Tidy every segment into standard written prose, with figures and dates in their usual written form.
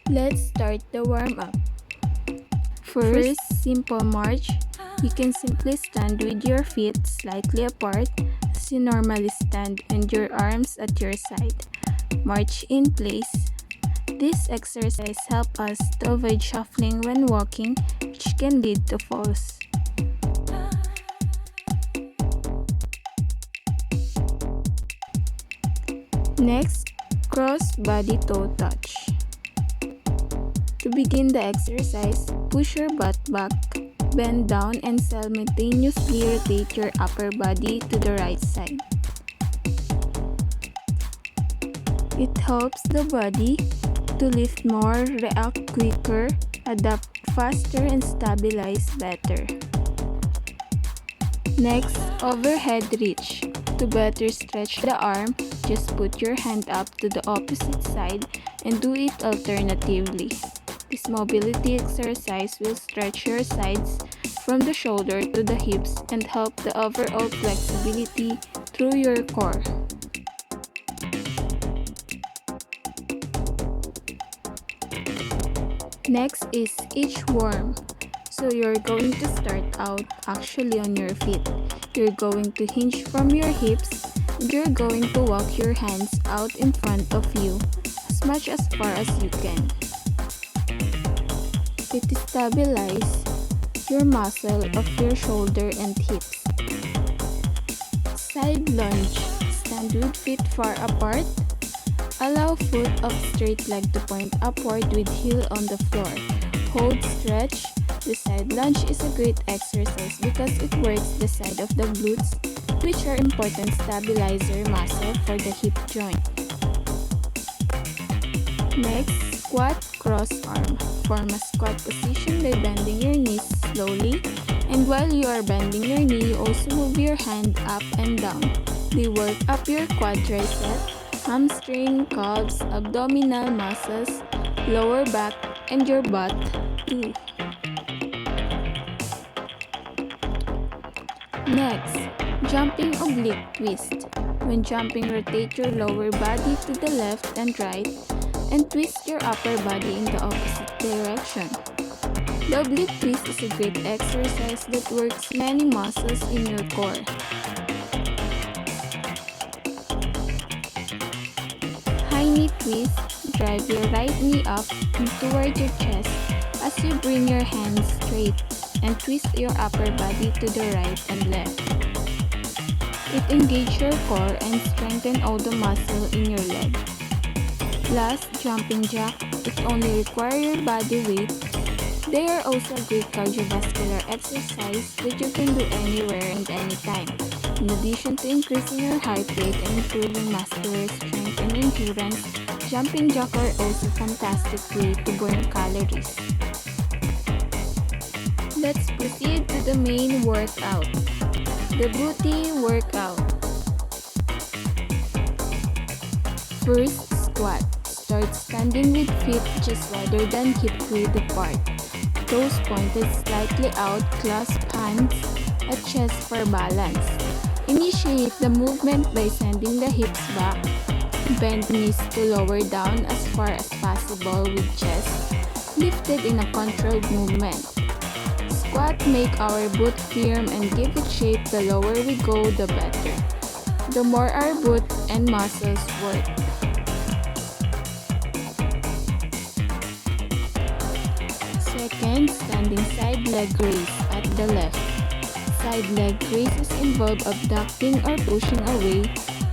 Let's start the warm-up. First, simple march. You can simply stand with your feet slightly apart as you normally stand and your arms at your side. March in place. This exercise helps us to avoid shuffling when walking, which can lead to falls. Next, cross body toe touch. To begin the exercise, push your butt back, bend down and simultaneously rotate your upper body to the right side. It helps the body to lift more, react quicker, adapt faster, and stabilize better. Next, overhead reach. To better stretch the arm, just put your hand up to the opposite side and do it alternatively. This mobility exercise will stretch your sides from the shoulder to the hips and help the overall flexibility through your core. Next is inchworm. So you're going to start out actually on your feet. You're going to hinge from your hips and you're going to walk your hands out in front of you as much as far as you can. It stabilizes your muscle of your shoulder and hips. Side lunge. Stand with feet far apart. Allow foot of straight leg to point upward with heel on the floor. Hold, stretch. The side lunge is a great exercise because it works the side of the glutes, which are important stabilizer muscle for the hip joint. Next, squat cross arm. Form a squat position by bending your knees slowly, and while you are bending your knee, also move your hand up and down. They work up your quadricep, hamstring, calves, abdominal muscles, lower back, and your butt too. Next, jumping oblique twist. When jumping, rotate your lower body to the left and right and twist your upper body in the opposite direction. The oblique twist is a great exercise that works many muscles in your core. High knee twist. Drive your right knee up and toward your chest as you bring your hands straight and twist your upper body to the right and left. It engages your core and strengthens all the muscle in your leg. Last, jumping jack. It only requires your body weight. They are also a great cardiovascular exercise that you can do anywhere and anytime. In addition to increasing your heart rate and improving muscular strength and endurance, jumping jack are also a fantastic way to burn calories. Let's proceed to the main workout, the booty workout. First, squat. Start standing with feet just wider than hip width apart. Toes pointed slightly out, clasp hands at chest for balance. Initiate the movement by sending the hips back. Bend knees to lower down as far as possible with chest lifted in a controlled movement. Squat make our boot firm and give it shape. The lower we go, the better. The more our boot and muscles work. Second, standing side leg raise at the left. Side leg raises involve abducting or pushing away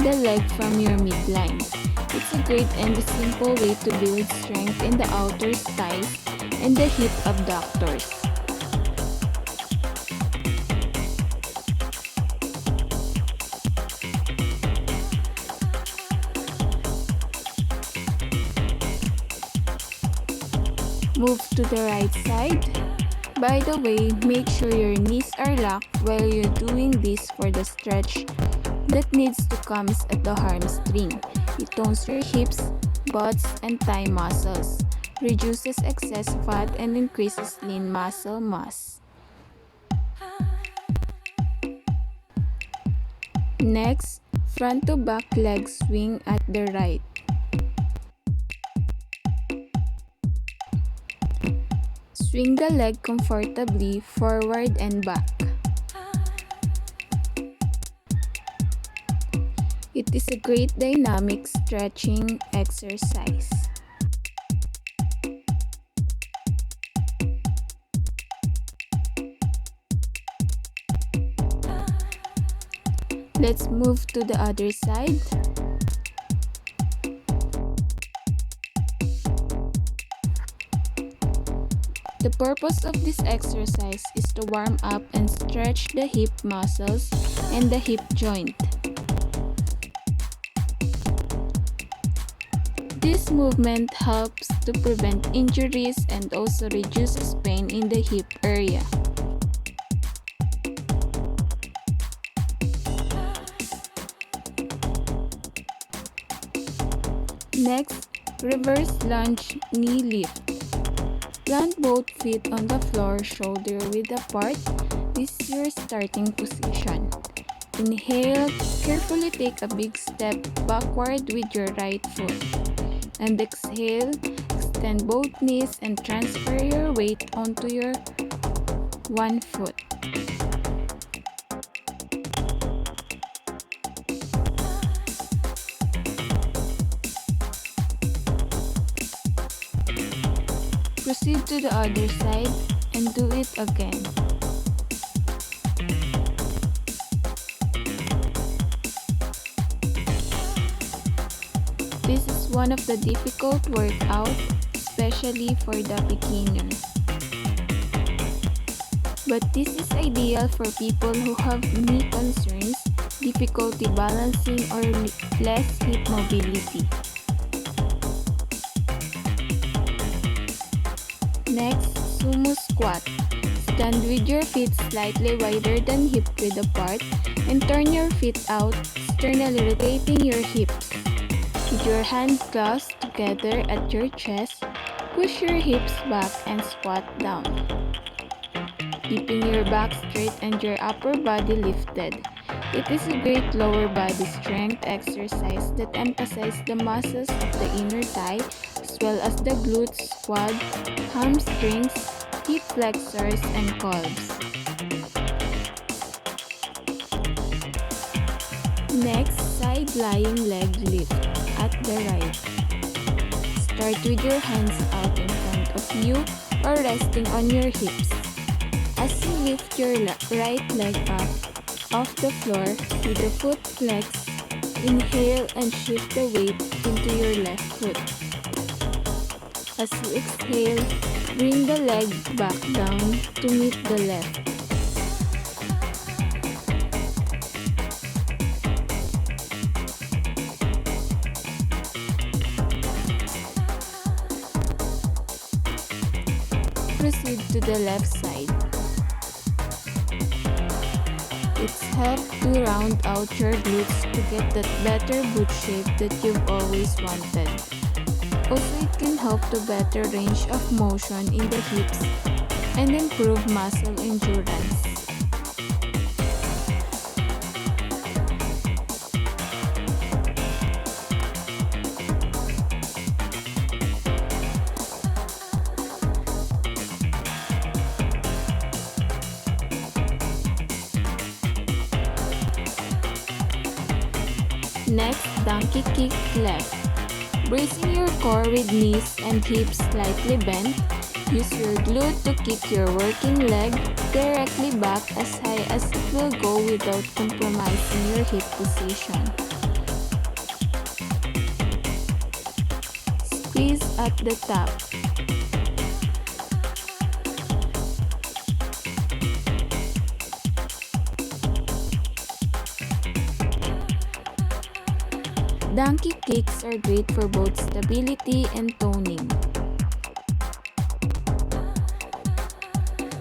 the leg from your midline. It's a great and simple way to build strength in the outer thighs and the hip abductors. Move to the right side. By the way, make sure your knees are locked while you're doing this for the stretch that needs to come at the hamstring. It tones your hips, butts, and thigh muscles, reduces excess fat, and increases lean muscle mass. Next, front to back leg swing at the right. Swing the leg comfortably forward and back. It is a great dynamic stretching exercise. Let's move to the other side. The purpose of this exercise is to warm up and stretch the hip muscles and the hip joint. This movement helps to prevent injuries and also reduces pain in the hip area. Next, reverse lunge knee lift. Plant both feet on the floor, shoulder width apart. This is your starting position. Inhale, carefully take a big step backward with your right foot. And exhale, extend both knees and transfer your weight onto your one foot. Proceed to the other side and do it again. This is one of the difficult workouts, especially for the beginner. But this is ideal for people who have knee concerns, difficulty balancing, or less hip mobility. Next, sumo squat. Stand with your feet slightly wider than hip width apart and turn your feet out, externally rotating your hips. With your hands clasped together at your chest, push your hips back and squat down. Keeping your back straight and your upper body lifted. It is a great lower body strength exercise that emphasizes the muscles of the inner thigh as well as the glutes, quad, hamstrings, hip flexors, and calves. Next, side lying leg lift at the right. Start with your hands out in front of you or resting on your hips. As you lift your right leg up off the floor with the foot flex, inhale and shift the weight into your left foot. As you exhale, bring the leg back down to meet the left. Proceed to the left side. It's helped to round out your glutes to get that better boot shape that you've always wanted. Also, it can help to better range of motion in the hips and improve muscle endurance. Next, donkey kick left. Bracing your core with knees and hips slightly bent, use your glute to kick your working leg directly back as high as it will go without compromising your hip position. Squeeze at the top. Donkey kicks are great for both stability and toning.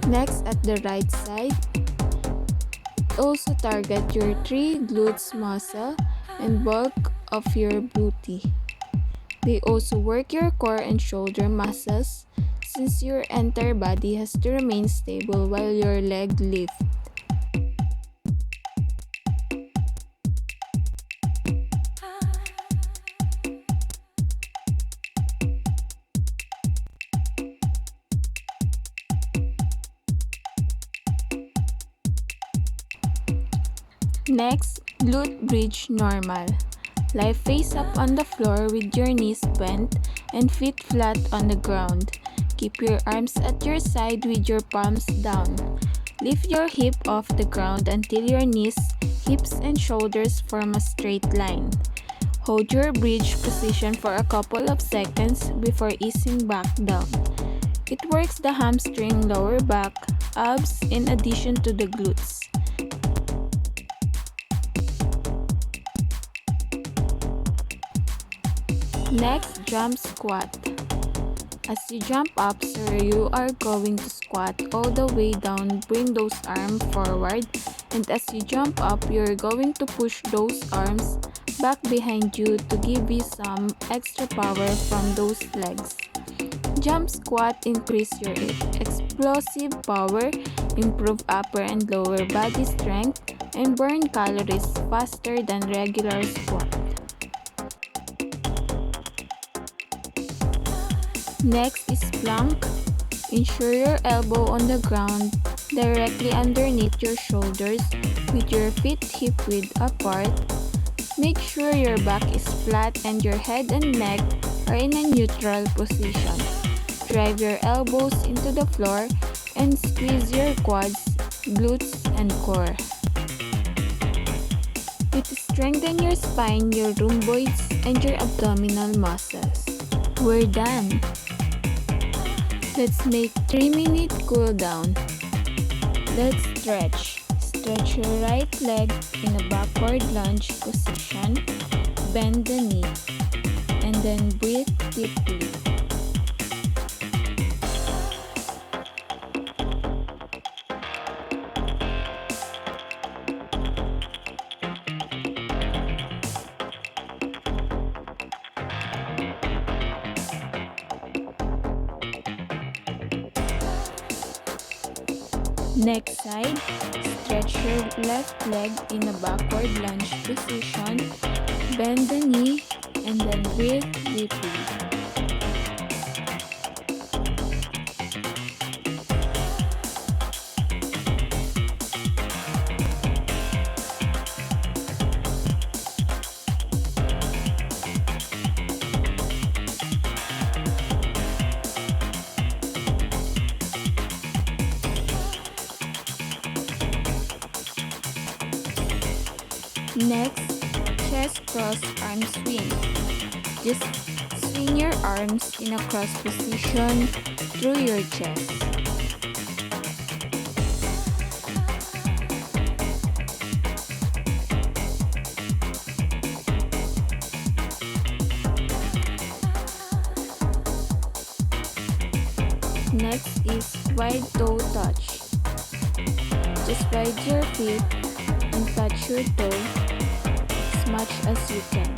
Next, at the right side, also target your three glutes muscle and bulk of your booty. They also work your core and shoulder muscles since your entire body has to remain stable while your leg lifts. Next, glute bridge normal. Lie face up on the floor with your knees bent and feet flat on the ground. Keep your arms at your side with your palms down. Lift your hip off the ground until your knees, hips, and shoulders form a straight line. Hold your bridge position for a couple of seconds before easing back down. It works the hamstring, lower back, abs, in addition to the glutes. Next, jump squat. As you jump up, so you are going to squat all the way down, bring those arms forward, and as you jump up, you're going to push those arms back behind you to give you some extra power from those legs. Jump squat increase your explosive power, improve upper and lower body strength, and burn calories faster than regular squat. Next is plank. Ensure your elbow on the ground directly underneath your shoulders with your feet hip width apart. Make sure your back is flat and your head and neck are in a neutral position. Drive your elbows into the floor and squeeze your quads, glutes, and core. It strengthens your spine, your rhomboids, and your abdominal muscles. We're done. Let's make 3-minute cool down. Let's stretch. Stretch your right leg in a backward lunge position. Bend the knee and then breathe deeply. Next side, stretch your left leg in a backward lunge position, bend the knee, and then breathe deeply. Next, chest cross arm swing. Just swing your arms in a cross position through your chest. Next is wide toe touch. Just wide your feet and touch your toe as much as you can.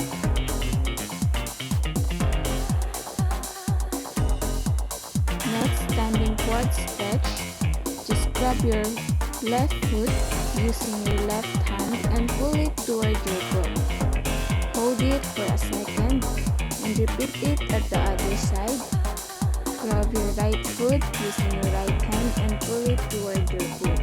Next, standing quad stretch. Just grab your left foot using your left hand and pull it toward your foot. Hold it for a second and repeat it at the other side. Grab your right foot using your right hand and pull it toward your foot.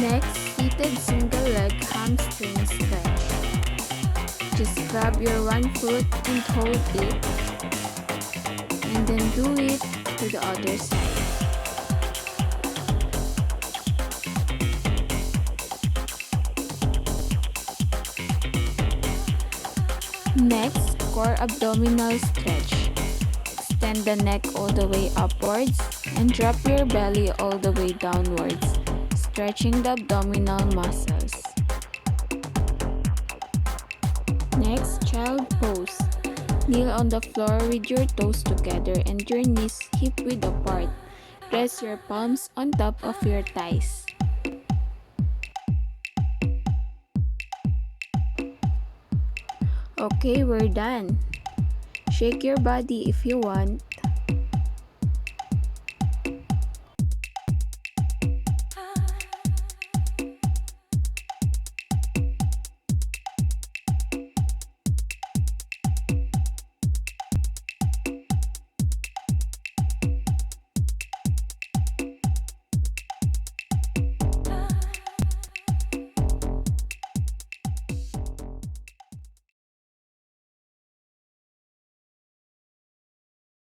Next, seated single leg hamstring stretch. Just grab your one foot and hold it, and then do it to the other side. Next, core abdominal stretch. Extend the neck all the way upwards and drop your belly all the way downwards, stretching the abdominal muscles. Next, child pose. Kneel on the floor with your toes together and your knees hip width apart. Press your palms on top of your thighs. Okay, we're done. Shake your body if you want,